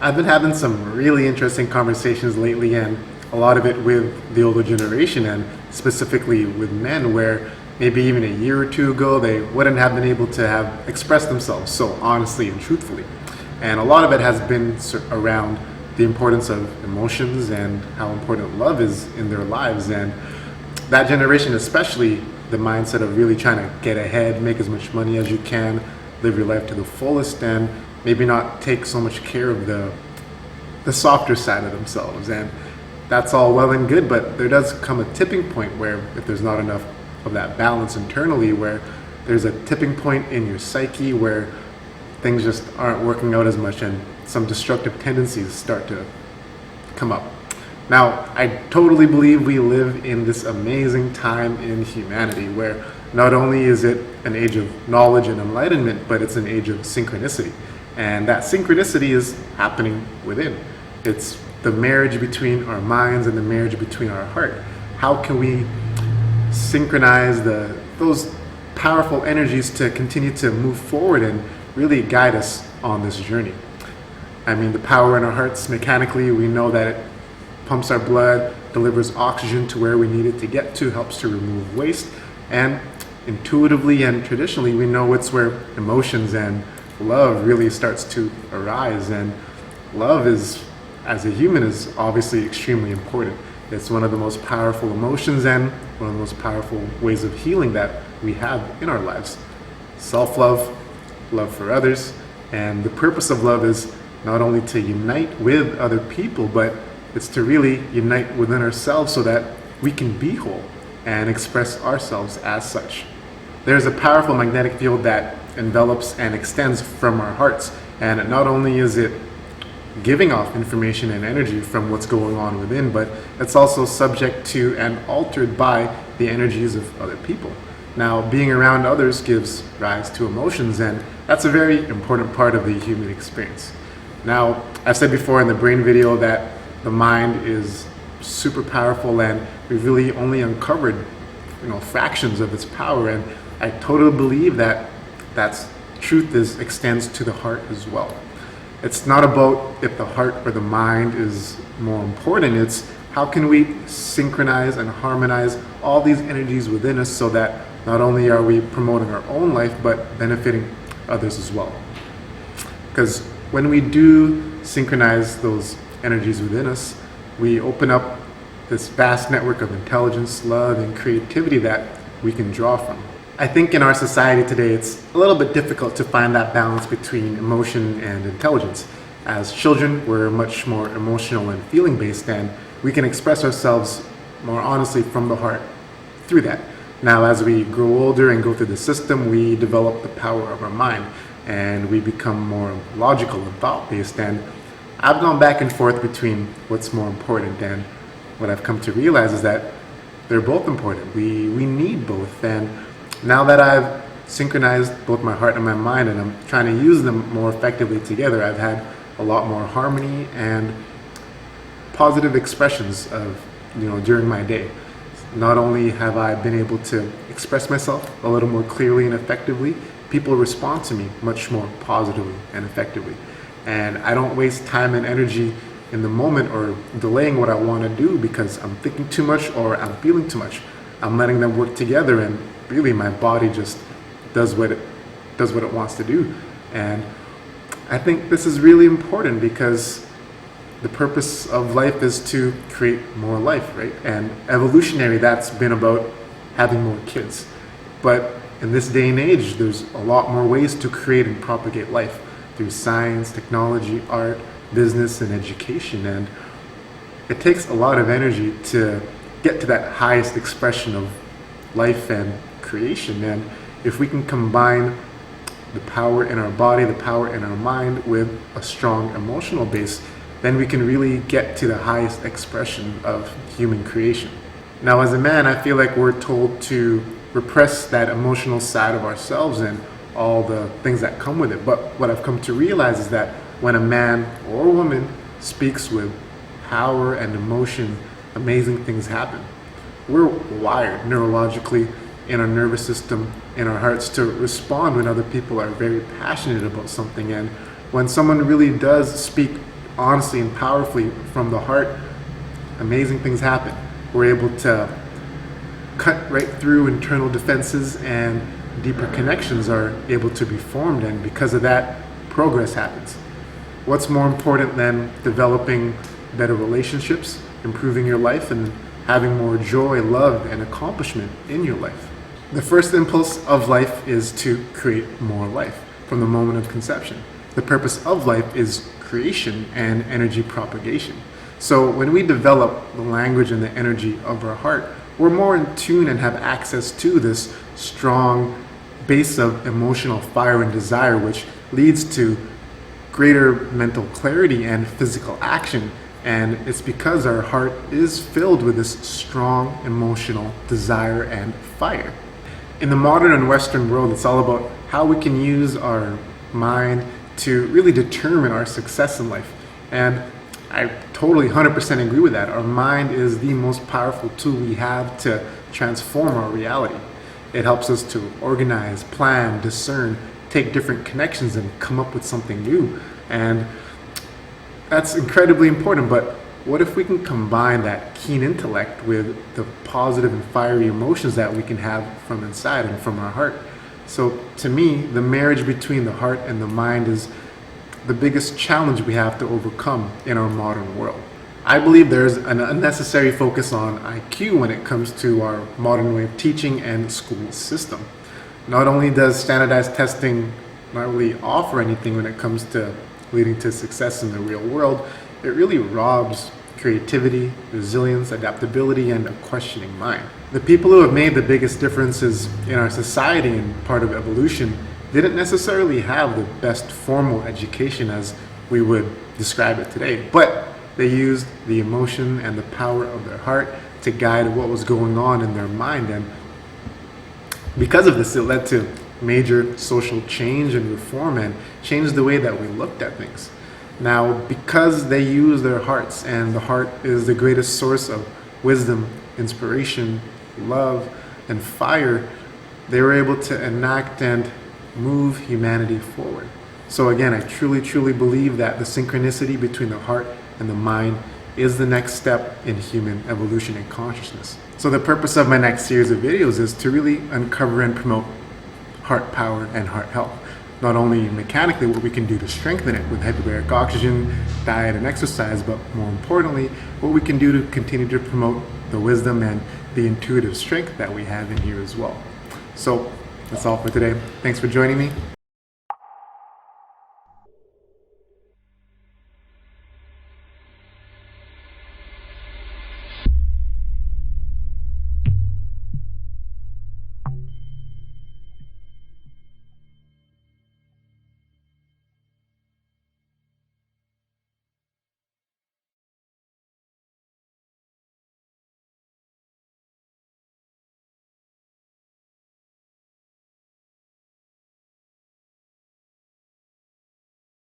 I've been having some really interesting conversations lately, and a lot of it with the older generation, and specifically with men, where maybe even a year or two ago they wouldn't have been able to have expressed themselves so honestly and truthfully. And a lot of it has been around the importance of emotions and how important love is in their lives. And that generation, especially, the mindset of really trying to get ahead, make as much money as you can, live your life to the fullest, and maybe not take so much care of the softer side of themselves. And that's all well and good, but there does come a tipping point where if there's not enough of that balance internally, where there's a tipping point in your psyche where things just aren't working out as much and some destructive tendencies start to come up. Now, I totally believe we live in this amazing time in humanity where not only is it an age of knowledge and enlightenment, but it's an age of synchronicity. And that synchronicity is happening within. It's the marriage between our minds and the marriage between our heart. How can we synchronize those powerful energies to continue to move forward and really guide us on this journey? I mean, the power in our hearts, mechanically, we know that it pumps our blood, delivers oxygen to where we need it to get to, helps to remove waste. And intuitively and traditionally, we know it's where emotions and love really starts to arise. And love is, as a human, is obviously extremely important. It's one of the most powerful emotions and one of the most powerful ways of healing that we have in our lives. Self-love, love for others, and the purpose of love is not only to unite with other people, but it's to really unite within ourselves so that we can be whole and express ourselves as such. There's a powerful magnetic field that envelops and extends from our hearts, and not only is it giving off information and energy from what's going on within, but it's also subject to and altered by the energies of other people. Now, being around others gives rise to emotions, and that's a very important part of the human experience. Now, I've said before in the brain video that the mind is super powerful, and we've really only uncovered, fractions of its power, and I totally believe that truth extends to the heart as well. It's not about if the heart or the mind is more important, it's how can we synchronize and harmonize all these energies within us so that not only are we promoting our own life, but benefiting others as well. Because when we do synchronize those energies within us, we open up this vast network of intelligence, love, and creativity that we can draw from. I think in our society today, it's a little bit difficult to find that balance between emotion and intelligence. As children, we're much more emotional and feeling-based, and we can express ourselves more honestly from the heart through that. Now, as we grow older and go through the system, we develop the power of our mind, and we become more logical and thought-based. And I've gone back and forth between what's more important, and what I've come to realize is that they're both important. We need both. And now that I've synchronized both my heart and my mind, and I'm trying to use them more effectively together, I've had a lot more harmony and positive expressions of, during my day. Not only have I been able to express myself a little more clearly and effectively, people respond to me much more positively and effectively. And I don't waste time and energy in the moment or delaying what I want to do because I'm thinking too much or I'm feeling too much. I'm letting them work together, and really my body just does what it wants to do. And I think this is really important because the purpose of life is to create more life, right? And evolutionary, that's been about having more kids. But in this day and age, there's a lot more ways to create and propagate life through science, technology, art, business, and education. And it takes a lot of energy to get to that highest expression of life and creation. And if we can combine the power in our body, the power in our mind with a strong emotional base, then we can really get to the highest expression of human creation. Now, as a man, I feel like we're told to repress that emotional side of ourselves and all the things that come with it. But what I've come to realize is that when a man or woman speaks with power and emotion, amazing things happen. We're wired neurologically in our nervous system, in our hearts, to respond when other people are very passionate about something. And when someone really does speak honestly and powerfully from the heart, amazing things happen. We're able to cut right through internal defenses, and deeper connections are able to be formed, and because of that, progress happens. What's more important than developing better relationships, improving your life, and having more joy, love, and accomplishment in your life? The first impulse of life is to create more life from the moment of conception. The purpose of life is creation and energy propagation. So when we develop the language and the energy of our heart, we're more in tune and have access to this strong base of emotional fire and desire, which leads to greater mental clarity and physical action. And it's because our heart is filled with this strong emotional desire and fire. In the modern and Western world, it's all about how we can use our mind to really determine our success in life. And I totally 100% agree with that. Our mind is the most powerful tool we have to transform our reality. It helps us to organize, plan, discern, take different connections and come up with something new. And that's incredibly important. But what if we can combine that keen intellect with the positive and fiery emotions that we can have from inside and from our heart? So to me, the marriage between the heart and the mind is the biggest challenge we have to overcome in our modern world. I believe there's an unnecessary focus on IQ when it comes to our modern way of teaching and school system. Not only does standardized testing not really offer anything when it comes to leading to success in the real world, it really robs creativity, resilience, adaptability, and a questioning mind. The people who have made the biggest differences in our society and part of evolution didn't necessarily have the best formal education as we would describe it today, but they used the emotion and the power of their heart to guide what was going on in their mind. And because of this, it led to major social change and reform and changed the way that we looked at things. Now, because they use their hearts, and the heart is the greatest source of wisdom, inspiration, love, and fire, they were able to enact and move humanity forward. So again, I truly believe that the synchronicity between the heart and the mind is the next step in human evolution and consciousness. So the purpose of my next series of videos is to really uncover and promote heart power and heart health. Not only mechanically what we can do to strengthen it with hyperbaric oxygen, diet, and exercise, but more importantly, what we can do to continue to promote the wisdom and the intuitive strength that we have in here as well. So that's all for today. Thanks for joining me.